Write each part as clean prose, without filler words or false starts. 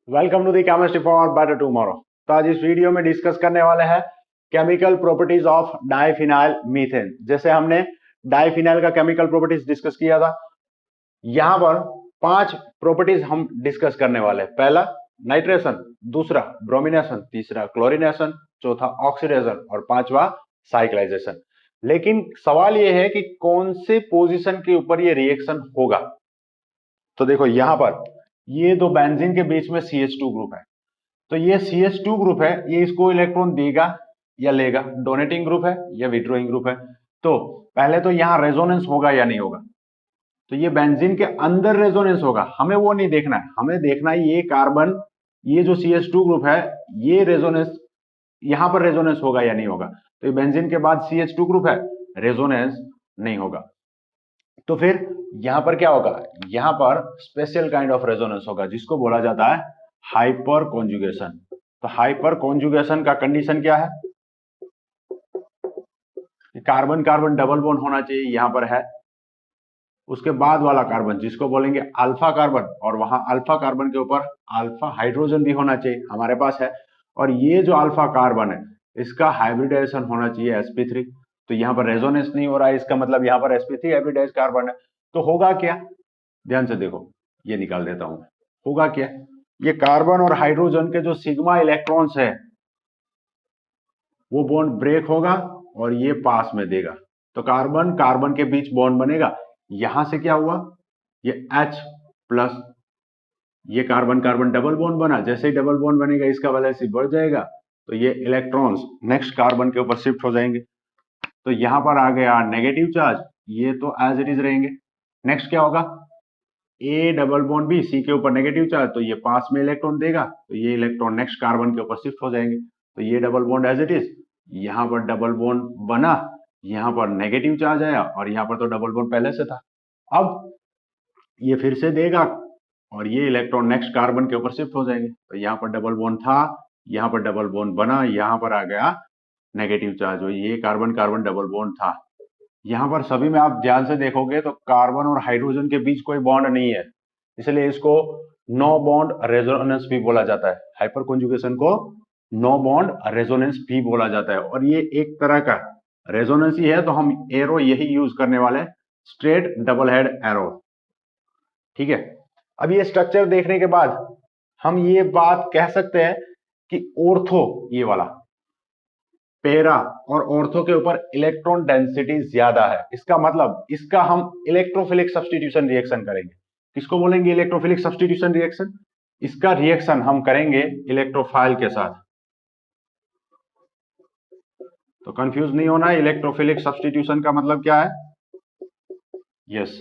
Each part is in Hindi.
Welcome to the chemistry for better tomorrow. तो आज इस वीडियो में डिस्कस करने वाले हैं chemical properties of diphenyl methane. जैसे हमने डाइफिनाइल का केमिकल प्रॉपर्टीज डिस्कस किया था, यहां पर 5 प्रॉपर्टीज हम डिस्कस करने वाले हैं। पहला नाइट्रेशन, दूसरा ब्रोमिनेशन, तीसरा क्लोरिनेशन, चौथा ऑक्सीडेशन और पांचवा साइक्लाइजेशन। लेकिन सवाल यह है कि कौन से पोजीशन के ऊपर यह रिएक्शन होगा। तो देखो यहां पर ये दो बेंजीन के बीच में CH2 ग्रुप है, तो ये CH2 ग्रुप है, ये इसको इलेक्ट्रॉन देगा या लेगा, डोनेटिंग ग्रुप है या विड्रॉइंग ग्रुप है। तो पहले तो यहां रेजोनेंस होगा या नहीं होगा। तो ये बेंजीन के अंदर रेजोनेंस होगा, हमें वो नहीं देखना है, हमें देखना है ये कार्बन, ये जो CH2 ग्रुप है, ये रेजोनेंस, यहां पर रेजोनेंस होगा या नहीं होगा। तो ये बेंजीन के बाद CH2 ग्रुप है, रेजोनेंस नहीं होगा। तो फिर यहां पर क्या होगा, यहां पर स्पेशल काइंड ऑफ रेजोनेंस होगा जिसको बोला जाता है हाइपर कॉन्जुगेशन। तो हाइपर कॉन्जुगेशन का कंडीशन क्या है, कार्बन कार्बन डबल बॉन्ड होना चाहिए, यहां पर है। उसके बाद वाला कार्बन जिसको बोलेंगे अल्फा कार्बन, और वहां अल्फा कार्बन के ऊपर अल्फा हाइड्रोजन भी होना चाहिए, हमारे पास है। और ये जो अल्फा कार्बन है इसका हाइब्रिडाइजेशन होना चाहिए sp3। तो यहां पर रेजोनेंस नहीं हो रहा है, इसका मतलब यहां पर sp3 हाइब्रिडाइज्ड कार्बन है। तो होगा क्या, ध्यान से देखो, ये निकाल देता हूं। होगा क्या, ये कार्बन और हाइड्रोजन के जो सिग्मा इलेक्ट्रॉन्स है वो बॉन्ड ब्रेक होगा और ये पास में देगा। तो कार्बन कार्बन के बीच बॉन्ड बनेगा, यहां से क्या हुआ, ये H प्लस, ये कार्बन कार्बन डबल बॉन्ड बना, जैसे ही डबल बॉन्ड बनेगा इसका वैलेंसी बढ़ जाएगा, तो ये इलेक्ट्रॉन्स नेक्स्ट कार्बन के ऊपर शिफ्ट हो जाएंगे। तो यहां पर आ गया नेगेटिव चार्ज, ये तो एज इट इज रहेंगे। नेक्स्ट क्या होगा, ए डबल बॉन्ड बी, सी के ऊपर नेगेटिव चार्ज, तो ये पास में इलेक्ट्रॉन देगा, तो ये इलेक्ट्रॉन नेक्स्ट कार्बन के ऊपर शिफ्ट हो जाएंगे। तो ये double bond as it is, यहां पर डबल बॉन्ड बना, यहां पर नेगेटिव चार्ज आया और यहां पर तो डबल बॉन्ड पहले से था। अब ये फिर से देगा और ये इलेक्ट्रॉन नेक्स्ट कार्बन के ऊपर शिफ्ट हो जाएंगे। तो यहाँ पर डबल बॉन्ड था, यहाँ पर डबल बॉन्ड बना, यहाँ पर आ गया नेगेटिव चार्ज, और ये कार्बन कार्बन डबल बॉन्ड था। यहाँ पर सभी में आप ध्यान से देखोगे तो कार्बन और हाइड्रोजन के बीच कोई बॉन्ड नहीं है, इसलिए इसको नो बॉन्ड रेजोनेंस भी बोला जाता है। हाइपर कॉन्जुगेशन को नो बॉन्ड रेजोनेंस भी बोला जाता है, और ये एक तरह का रेजोनेंस ही है। तो हम एरो यही यूज करने वाले हैं, स्ट्रेट डबल हेड एरो। ठीक है, अब ये स्ट्रक्चर देखने के बाद हम ये बात कह सकते हैं कि ऑर्थो, ये वाला पैरा और ऑर्थो के ऊपर इलेक्ट्रॉन डेंसिटी ज्यादा है। इसका मतलब इसका हम इलेक्ट्रोफिलिक सब्स्टिट्यूशन रिएक्शन करेंगे। किसको बोलेंगे इलेक्ट्रोफिलिक सब्स्टिट्यूशन रिएक्शन, इसका रिएक्शन हम करेंगे इलेक्ट्रोफाइल के साथ। तो कंफ्यूज नहीं होना, इलेक्ट्रोफिलिक सब्स्टिट्यूशन का मतलब क्या है, यस,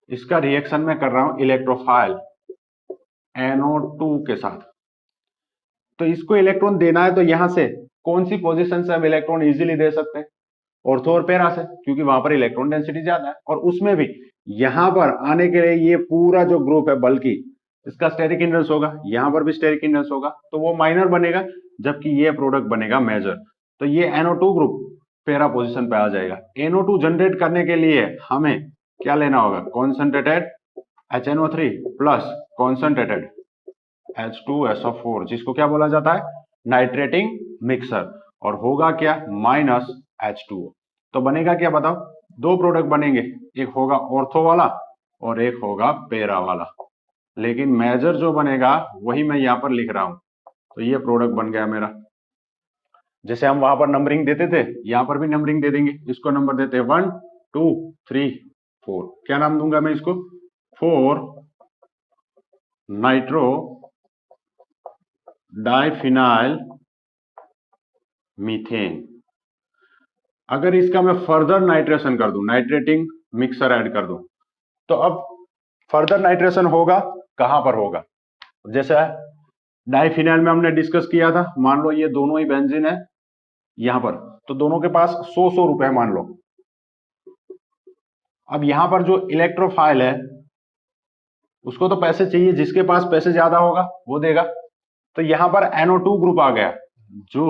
इसका रिएक्शन मैं कर रहा हूं इलेक्ट्रोफाइल NO2 के साथ। तो इसको इलेक्ट्रॉन देना है, तो यहां से कौन सी पोजीशन से हम इलेक्ट्रॉन इजीली दे सकते हैं, ऑर्थो और पैरा से, क्योंकि वहां पर इलेक्ट्रॉन डेंसिटी ज्यादा है। और उसमें भी यहां पर आने के लिए ये पूरा जो ग्रुप है बल्कि इसका स्टेरिक हिंड्रेंस होगा, यहां पर भी स्टेरिक हिंड्रेंस होगा, तो वो माइनर बनेगा, जबकि ये प्रोडक्ट बनेगा मेजर। तो ये NO2 ग्रुप पैरा पोजीशन पे आ जाएगा। NO2 जनरेट करने के लिए हमें क्या लेना होगा, concentrated HNO3 plus concentrated H2SO4, जिसको क्या बोला जाता है, नाइट्रेटिंग मिक्सर। और होगा क्या, माइनस H2O। तो बनेगा क्या बताओ, दो प्रोडक्ट बनेंगे, एक होगा ऑर्थो वाला और एक होगा पैरा वाला, लेकिन मेजर जो बनेगा वही मैं यहां पर लिख रहा हूं। तो ये प्रोडक्ट बन गया मेरा। जैसे हम वहां पर नंबरिंग देते थे, यहां पर भी नंबरिंग दे देंगे। इसको नंबर देते हैं 1 2 3 4। क्या नाम दूंगा मैं इसको, 4 नाइट्रो डाइफिनाइल मीथेन। अगर इसका मैं फर्दर नाइट्रेशन कर दूं, नाइट्रेटिंग मिक्सर ऐड कर दूं, तो अब फर्दर नाइट्रेशन होगा, कहां पर होगा, जैसा डाइफिनाइल में हमने डिस्कस किया था। मान लो ये दोनों ही बेंजीन है यहां पर, तो दोनों के पास 100 रुपए मान लो। अब यहां पर जो इलेक्ट्रोफाइल है उसको तो पैसे चाहिए, जिसके पास पैसे ज्यादा होगा वो देगा। तो यहां पर NO2 ग्रुप आ गया जो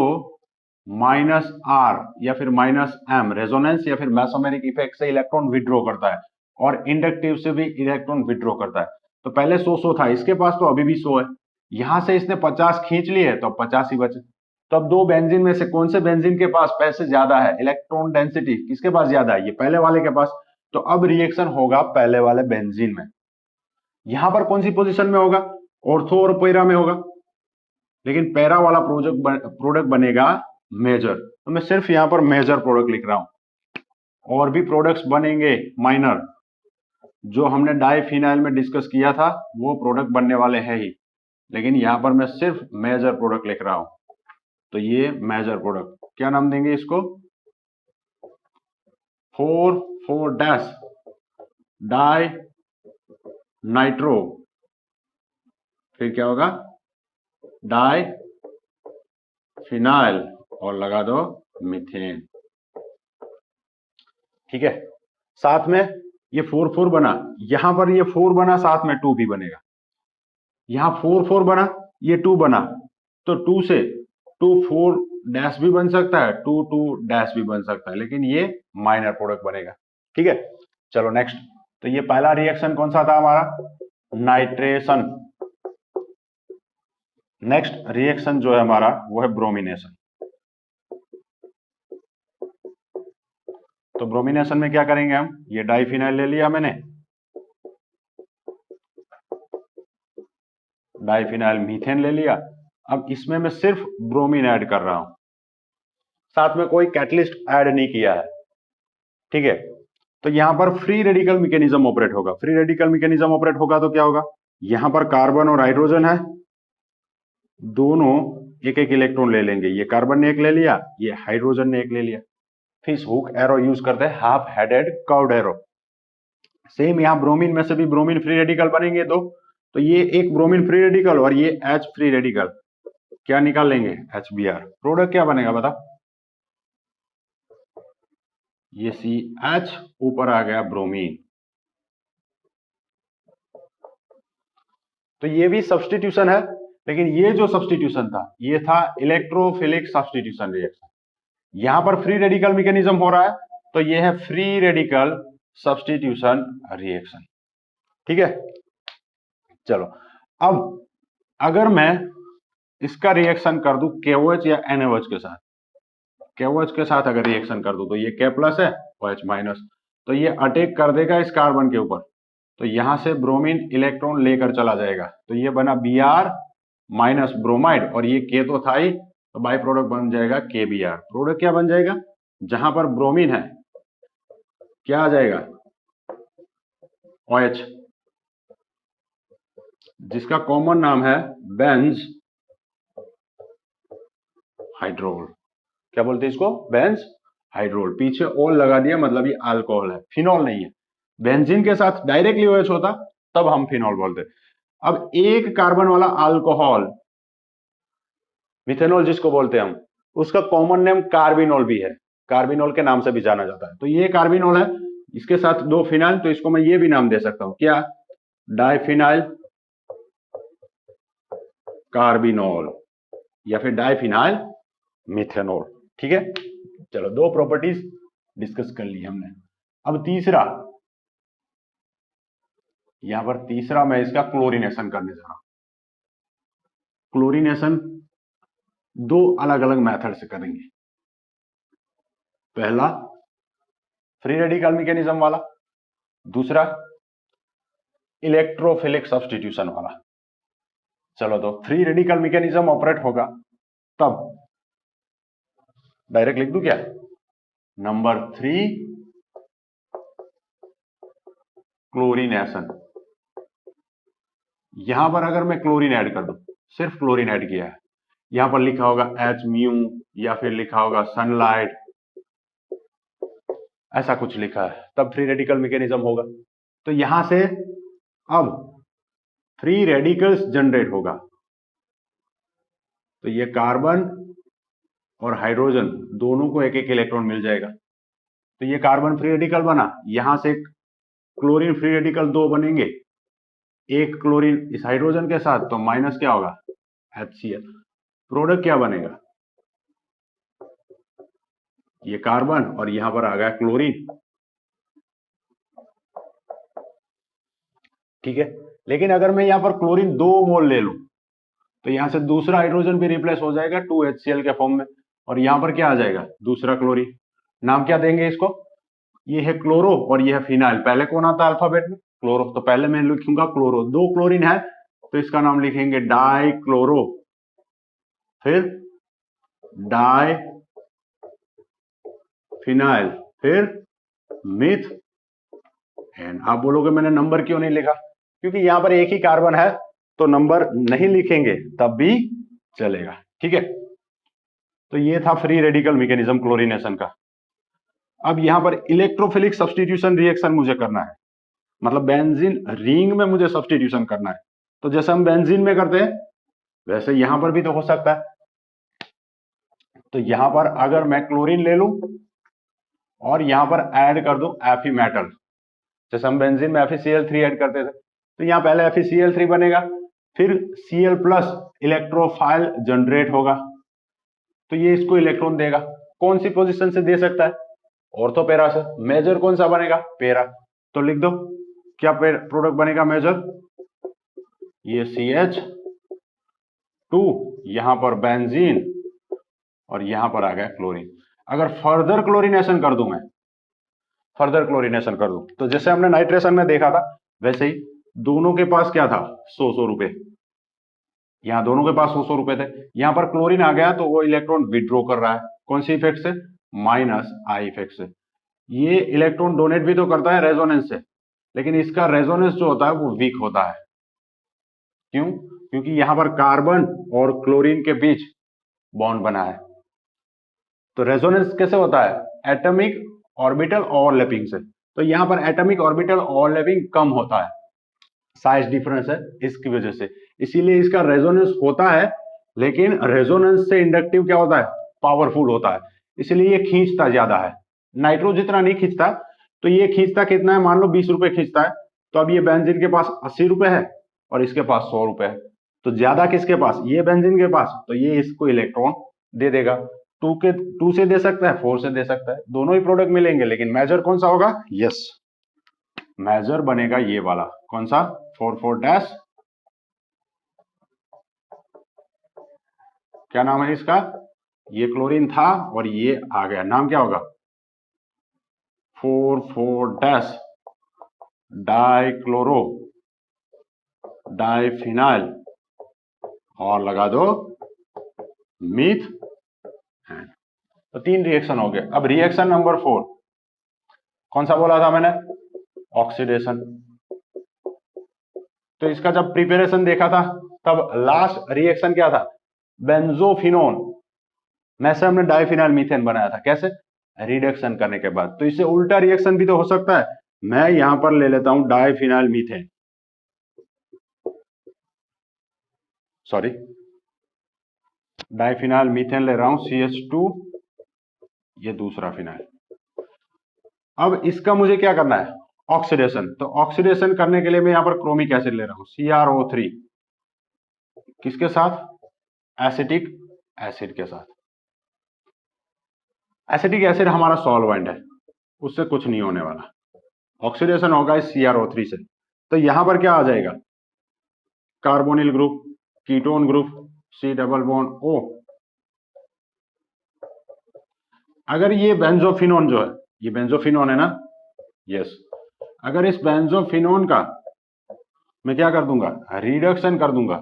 -R या फिर -M रेजोनेंस या फिर मेसोमेरिक इफेक्ट से इलेक्ट्रॉन विड्रॉ करता है, और इंडक्टिव से भी इलेक्ट्रॉन विड्रॉ करता है। तो पहले 100 था, इसके पास तो अभी भी 100 है, यहां से इसने 50 खींच लिए तो 50 ही बचे। तो अब दो बेंजीन में से कौन से बेंजीन के पास पैसे ज्यादा है, इलेक्ट्रॉन डेंसिटी किसके पास ज्यादा है, ये पहले वाले के पास। तो अब रिएक्शन होगा पहले वाले बेंजीन में। यहां पर कौन सी पोजीशन में होगा, ऑर्थो और पैरा में होगा, लेकिन पैरा वाला प्रोडक्ट बनेगा मेजर। तो मैं सिर्फ यहां पर मेजर प्रोडक्ट लिख रहा हूं। और भी प्रोडक्ट्स बनेंगे माइनर, जो हमने डाइफिनाइल में डिस्कस किया था वो प्रोडक्ट बनने वाले हैं ही, लेकिन यहां पर मैं सिर्फ मेजर प्रोडक्ट लिख रहा हूं। तो ये मेजर प्रोडक्ट क्या नाम देंगे इसको, 4,4 डाई नाइट्रो, फिर क्या होगा डाई फिनाइल और लगा दो मीथेन। ठीक है, साथ में ये 4,4 बना, यहां पर ये 4 बना, साथ में 2 भी बनेगा। यहां 4,4 बना, ये 2 बना, तो 2 से 2,4 डैश भी बन सकता है, 2,2 डैश भी बन सकता है, लेकिन ये माइनर प्रोडक्ट बनेगा। ठीक है, चलो नेक्स्ट। तो ये पहला रिएक्शन कौन सा था हमारा, नाइट्रेशन। नेक्स्ट रिएक्शन जो है हमारा वो है ब्रोमिनेशन। तो ब्रोमिनेशन में क्या करेंगे हम, ये डाइफिनाइल ले लिया मैंने, डाइफिनाइल मीथेन ले लिया। अब इसमें मैं सिर्फ ब्रोमीन ऐड कर रहा हूं, साथ में कोई कैटलिस्ट ऐड नहीं किया है। ठीक है, तो यहां पर फ्री रेडिकल मैकेनिज्म ऑपरेट होगा। फ्री रेडिकल मैकेनिज्म ऑपरेट होगा तो क्या होगा, यहां पर कार्बन और हाइड्रोजन है, दोनों एक एक इलेक्ट्रॉन ले लेंगे। ये कार्बन ने एक ले लिया, ये हाइड्रोजन ने एक ले लिया। फिर हुक एरो यूज करते हैं, half headed curved arrow. Same यहां ब्रोमीन में से भी ब्रोमीन फ्री रेडिकल बनेंगे दो, तो ये एक ब्रोमीन फ्री रेडिकल और ये H फ्री रेडिकल, क्या निकाल लेंगे HBr। प्रोडक्ट क्या बनेगा बता, ये CH ऊपर आ गया ब्रोमीन। तो ये भी सब्स्टिट्यूशन है, लेकिन ये जो सब्स्टिट्यूशन था ये था इलेक्ट्रोफिलिक सब्स्टिट्यूशन रिएक्शन। यहां पर फ्री रेडिकल मैकेनिज्म हो रहा है, तो ये है फ्री रेडिकल सब्स्टिट्यूशन रिएक्शन। ठीक है, चलो अब अगर मैं इसका रिएक्शन कर दूं KOH या NaOH के साथ, KOH के साथ अगर रिएक्शन कर दूं तो ये K प्लस है OH माइनस, तो ये अटैक कर देगा इस कार्बन के ऊपर, तो यहां से ब्रोमीन इलेक्ट्रॉन लेकर चला जाएगा, तो ये बना Br माइनस ब्रोमाइड, और ये K तो था ही, तो बाई प्रोडक्ट बन जाएगा KBr। प्रोडक्ट क्या बन जाएगा, जहां पर ब्रोमीन है क्या आ जाएगा OH, जिसका कॉमन नाम है बेंज हाइड्रोल। क्या बोलते हैं इसको, बेंज हाइड्रोल। पीछे ओल लगा दिया, मतलब ये अल्कोहल है, फिनॉल नहीं है। बेंजीन के साथ डायरेक्टली OH होता तब हम फिनॉल बोलते। अब एक कार्बन वाला अल्कोहल, मिथेनॉल जिसको बोलते हैं हम, उसका कॉमन नेम कार्बिनॉल भी है, कार्बिनॉल के नाम से भी जाना जाता है। तो ये कार्बिनॉल है, इसके साथ दो फिनाइल, तो इसको मैं ये भी नाम दे सकता हूं, क्या, डाइफिनाइल कार्बिनॉल या फिर डाइफिनाइल मिथेनॉल। ठीक है, चलो दो प्रॉपर्टीज डिस्कस कर ली हमने। अब तीसरा, यहां पर तीसरा मैं इसका क्लोरीनेशन करने जा रहा हूं। क्लोरीनेशन दो अलग अलग मेथड से करेंगे। पहला फ्री रेडिकल मैकेनिज्म वाला, दूसरा इलेक्ट्रोफिलिक सब्स्टिट्यूशन वाला। चलो तो फ्री रेडिकल मैकेनिज्म ऑपरेट होगा तब डायरेक्ट लिख दूं क्या, नंबर 3 क्लोरीनेशन। यहां पर अगर मैं क्लोरीन ऐड कर दूं, सिर्फ क्लोरीन ऐड किया है, यहां पर लिखा होगा H म्यू या फिर लिखा होगा सनलाइट, ऐसा कुछ लिखा है, तब फ्री रेडिकल मैकेनिज्म होगा। तो यहां से अब फ्री रेडिकल्स जनरेट होगा, तो ये कार्बन और हाइड्रोजन दोनों को एक एक इलेक्ट्रॉन मिल जाएगा। तो ये कार्बन फ्री रेडिकल बना, यहां से क्लोरीन फ्री रेडिकल दो बनेंगे, एक क्लोरीन इस हाइड्रोजन के साथ, तो माइनस क्या होगा HCl। प्रोडक्ट क्या बनेगा, ये कार्बन और यहां पर आ गया क्लोरीन। ठीक है, लेकिन अगर मैं यहां पर क्लोरीन 2 मोल ले लूं, तो यहाँ से दूसरा हाइड्रोजन भी रिप्लेस हो जाएगा 2HCl के फॉर्म में, और यहाँ पर क्या आ जाएगा, दूसरा क्लोरीन। नाम क्या देंगे इसको, ये है क्लोरो और ये है फिनाइल। पहले कौन आता है अल्फाबेट में, क्लोरो, तो पहले मैं लिखूंगा क्लोरो। दो क्लोरीन है तो इसका नाम लिखेंगे डाई क्लोरो, फिर डाई फिनाइल, फिर मिथ एन। आप बोलोगे मैंने नंबर क्यों नहीं लिखा, क्योंकि यहां पर एक ही कार्बन है तो नंबर नहीं लिखेंगे तब भी चलेगा, ठीक है। तो ये था फ्री रेडिकल मैकेनिज्म क्लोरीनेशन का। अब यहां पर इलेक्ट्रोफिलिक सब्स्टिट्यूशन रिएक्शन मुझे करना है, मतलब बेंजीन रिंग में मुझे सब्स्टिट्यूशन करना है। तो जैसे हम बेंजीन में करते हैं वैसे यहां पर भी तो हो सकता है। तो यहां पर अगर मैं क्लोरीन ले लूं और यहां पर ऐड कर दूं Fe मेटल, जैसे हम बेंजीन में FeCl3 ऐड करते थे, तो यहां पहले FeCl3 बनेगा, फिर Cl प्लस इलेक्ट्रोफाइल जनरेट होगा, तो ये इसको इलेक्ट्रॉन देगा। कौन सी पोजीशन से दे सकता है, ऑर्थो पैरा से। मेजर कौन सा बनेगा, पैरा, तो लिख दो क्या प्रोडक्ट बनेगा मेजर, ये CH2, यहां पर बेंजीन और यहां पर आ गया क्लोरीन। अगर फर्दर क्लोरीनेशन कर दूं मैं, फर्दर क्लोरीनेशन कर दूं, तो जैसे हमने नाइट्रेशन में देखा था वैसे ही दोनों के पास क्या था, 100 रुपए, यहां दोनों के पास 100 रुपए थे। यहां पर क्लोरीन आ गया तो वो इलेक्ट्रॉन विड्रॉ कर रहा है, कौन सी इफेक्ट से, माइनस आई इफेक्ट से। ये इलेक्ट्रॉन डोनेट भी तो करता है रेजोनेंस से, लेकिन इसका रेजोनेंस जो होता है वो वीक होता है। क्यों, क्योंकि यहां पर कार्बन और क्लोरीन के बीच बॉन्ड बना है। तो रेजोनेंस कैसे होता है, एटॉमिक ऑर्बिटल ओवरलैपिंग से। तो यहां पर एटॉमिक ऑर्बिटल ओवरलैपिंग कम होता है, साइज डिफरेंस है इसकी वजह से, इसीलिए इसका रेजोनेंस होता है। लेकिन रेजोनेंस से इंडक्टिव क्या होता है, पावरफुल होता है, इसलिए ये खींचता ज्यादा है। नाइट्रो जितना नहीं खींचता, तो ये खींचता कितना है, मान लो 20 रुपए खींचता है, तो अब ये बेंजीन के पास 80 रुपए है और इसके पास 100 रुपए है, तो ज्यादा किसके पास, ये बेंजीन के पास, तो ये इसको इलेक्ट्रॉन दे देगा। 2 से दे सकता है, 4 से दे सकता है, दोनों ही प्रोडक्ट मिलेंगे, लेकिन मेजर कौन सा होगा, यस मेजर बनेगा ये वाला, कौन सा, 44 डैश, क्या नाम है इसका, ये क्लोरीन था और ये आ गया, नाम क्या होगा, 44 डैश डाइक्लोरो डाइफिनाइल, और लगा दो मीथ। तो 3 रिएक्शन हो गए। अब रिएक्शन नंबर 4 कौन सा बोला था मैंने, ऑक्सीडेशन। तो इसका जब प्रिपरेशन देखा था तब लास्ट रिएक्शन क्या था, बेंजोफिनोन में से हमने डाइफिनाइल मीथेन बनाया था, कैसे, रिडक्शन करने के बाद। तो इससे उल्टा रिएक्शन भी तो हो सकता है, मैं यहां पर ले लेता हूं diphenyl methane, sorry diphenyl methane ले रहा हूं CH2, ये दूसरा फिनाइल। अब इसका मुझे क्या करना है, ऑक्सीडेशन। तो ऑक्सीडेशन करने के लिए मैं यहां पर क्रोमिक एसिड ले रहा हूं CrO3, किसके साथ, एसिटिक एसिड के साथ। एसिटिक एसिड हमारा सॉल्वेंट है, उससे कुछ नहीं होने वाला, ऑक्सीडेशन होगा इस CrO3 से। तो यहां पर क्या आ जाएगा, carbonyl group, ketone group, C double bond O। अगर ये बेंजोफिनोन जो है, ये बेंजोफिनोन है ना, यस, अगर इस बेंजोफिनोन का मैं क्या कर दूंगा, रिडक्शन कर दूंगा,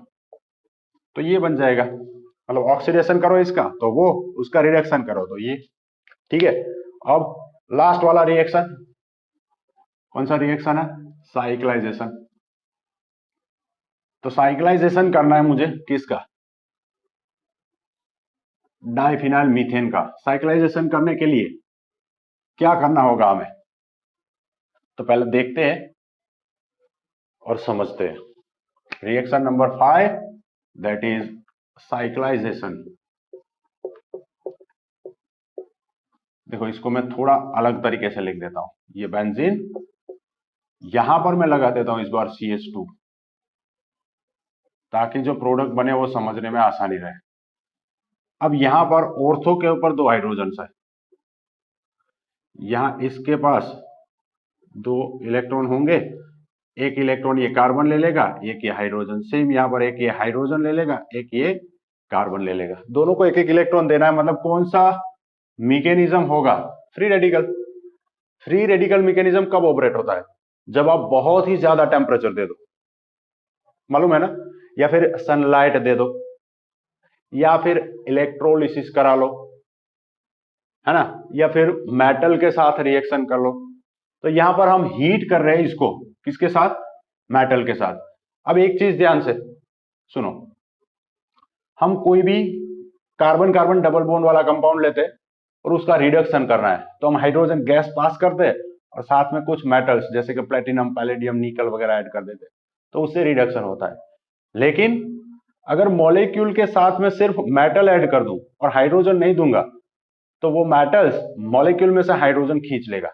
तो ये बन जाएगा, मतलब ऑक्सीडेशन करो इसका तो वो, उसका रिडक्शन करो तो ये, ठीक है। अब लास्ट वाला रिएक्शन कौन सा रिएक्शन है, साइक्लाइजेशन। तो साइक्लाइजेशन करना है मुझे किसका, डाइफिनाइल मीथेन का। साइक्लाइजेशन करने के लिए क्या करना होगा हमें, तो पहले देखते हैं और समझते हैं। Reaction number 5 that is cyclisation. देखो इसको मैं थोड़ा अलग तरीके से लिख देता हूं, ये बेंजीन, यहां पर मैं लगा देता हूं इस बार CH2, ताकि जो प्रोडक्ट बने वो समझने में आसानी रहे। अब यहां पर ऑर्थो के ऊपर 2 हाइड्रोजन है, यहां इसके पास 2 इलेक्ट्रॉन होंगे एक इलेक्ट्रॉन ये कार्बन ले लेगा, एक ये हाइड्रोजन, सेम यहाँ पर एक ये हाइड्रोजन ले लेगा, एक ये कार्बन ले लेगा। दोनों को एक एक इलेक्ट्रॉन देना है। मतलब कौन सा मैकेनिज्म होगा? Free radical. Free radical mechanism कब ऑपरेट होता है? जब आप बहुत ही ज्यादा टेम्परेचर दे दो, मालूम है ना, या फिर सनलाइट दे दो, या फिर इलेक्ट्रोलिसिस करा लो, है ना, या फिर मेटल के साथ रिएक्शन कर लो। तो यहां पर हम हीट कर रहे हैं इसको, किसके साथ? मेटल के साथ। अब एक चीज ध्यान से सुनो, हम कोई भी कार्बन कार्बन डबल बॉन्ड वाला कंपाउंड लेते हैं और उसका रिडक्शन करना है, तो हम हाइड्रोजन गैस पास करते हैं और साथ में कुछ मेटल्स जैसे कि प्लेटिनम, पैलेडियम, निकल वगैरह ऐड कर देते हैं, तो उससे रिडक्शन होता है। लेकिन अगर मॉलिक्यूल के साथ में सिर्फ मेटल ऐड कर दूं और हाइड्रोजन नहीं दूंगा, तो वो मेटल्स मॉलिक्यूल में से हाइड्रोजन खींच लेगा।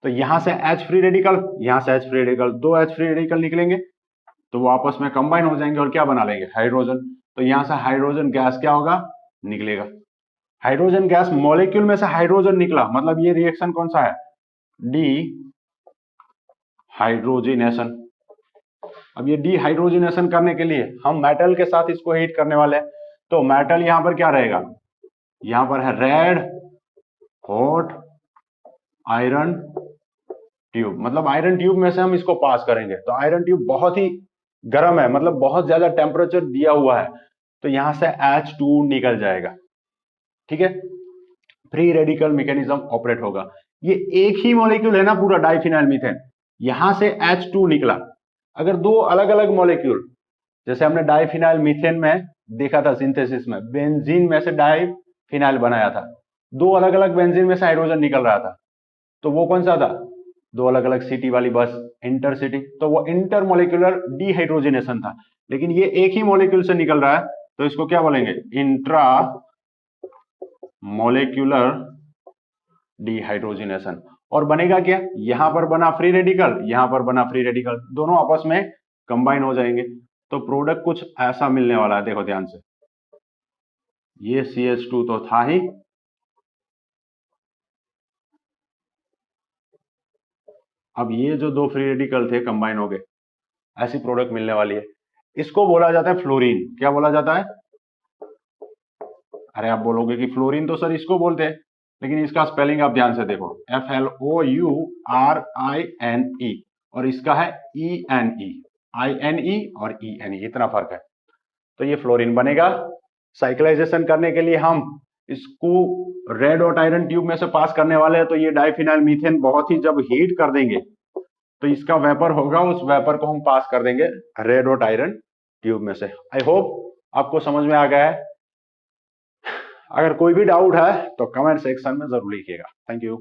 तो यहां से H फ्री रेडिकल, यहां से H फ्री रेडिकल, दो H फ्री रेडिकल निकलेंगे, तो वो आपस में कंबाइन हो जाएंगे और क्या बना लेंगे? हाइड्रोजन। तो यहां से हाइड्रोजन गैस क्या होगा? निकलेगा। हाइड्रोजन गैस, मॉलिक्यूल में से हाइड्रोजन निकला, मतलब ये रिएक्शन कौन सा है? D hydrogenation. अब ये डी हाइड्रोजिनेशन करने के लिए हम मेटल के साथ इसको हीट करने वाले हैं। तो मेटल यहां पर क्या रहेगा? यहां पर है रेड हॉट आयरन ट्यूब, मतलब आयरन ट्यूब में से हम इसको पास करेंगे। तो आयरन ट्यूब बहुत ही गर्म है, मतलब बहुत ज्यादा टेम्परेचर दिया हुआ है, तो यहां से H2 निकल जाएगा। ठीक है, फ्री रेडिकल मैकेनिज्म ऑपरेट होगा। ये एक ही मॉलिक्यूल है ना पूरा डाइफिनाइल मीथेन, यहां से H2 निकला। अगर दो अलग अलग मॉलिक्यूल, जैसे हमने डाइफिनाइल मीथेन में देखा था सिंथेसिस में, बेंजीन में से डाइफिनाइल बनाया था, दो अलग अलग बेंजीन में से हाइड्रोजन निकल रहा था, तो वो कौन सा था? दो अलग अलग सिटी वाली बस, इंटरसिटी, तो वो इंटरमोलिकुलर डिहाइड्रोजिनेशन था। लेकिन ये एक ही मॉलिक्यूल से निकल रहा है, तो इसको क्या बोलेंगे? Intra molecular dehydrogenation. और बनेगा क्या? यहां पर बना फ्री रेडिकल, यहां पर बना फ्री रेडिकल, दोनों आपस में कंबाइन हो जाएंगे, तो प्रोडक्ट कुछ ऐसा मिलने वाला है। देखो ध्यान से, ये CH2 तो था ही, अब ये जो दो फ्री रेडिकल थे कंबाइन हो गए, ऐसी प्रोडक्ट मिलने वाली है। इसको बोला जाता है फ्लोरीन। क्या बोला जाता है? अरे आप बोलोगे कि फ्लोरीन तो सर इसको बोलते हैं, लेकिन इसका स्पेलिंग आप ध्यान से देखो, FLOURINE, और इसका है ENE, INE और ENE, इतना फर्क है। तो ये फ्लोरीन बनेगा। साइक्लाइजेशन करने के लिए हम इसको रेड हॉट आयरन ट्यूब में से पास करने वाले हैं, तो ये डाइफिनाइल मीथेन बहुत ही जब हीट कर देंगे तो इसका वेपर होगा, उस वेपर को हम पास कर देंगे रेड हॉट आयरन ट्यूब में से। आई होप आपको समझ में आ गया है। अगर कोई भी डाउट है तो कमेंट सेक्शन में जरूर लिखिएगा। Thank you.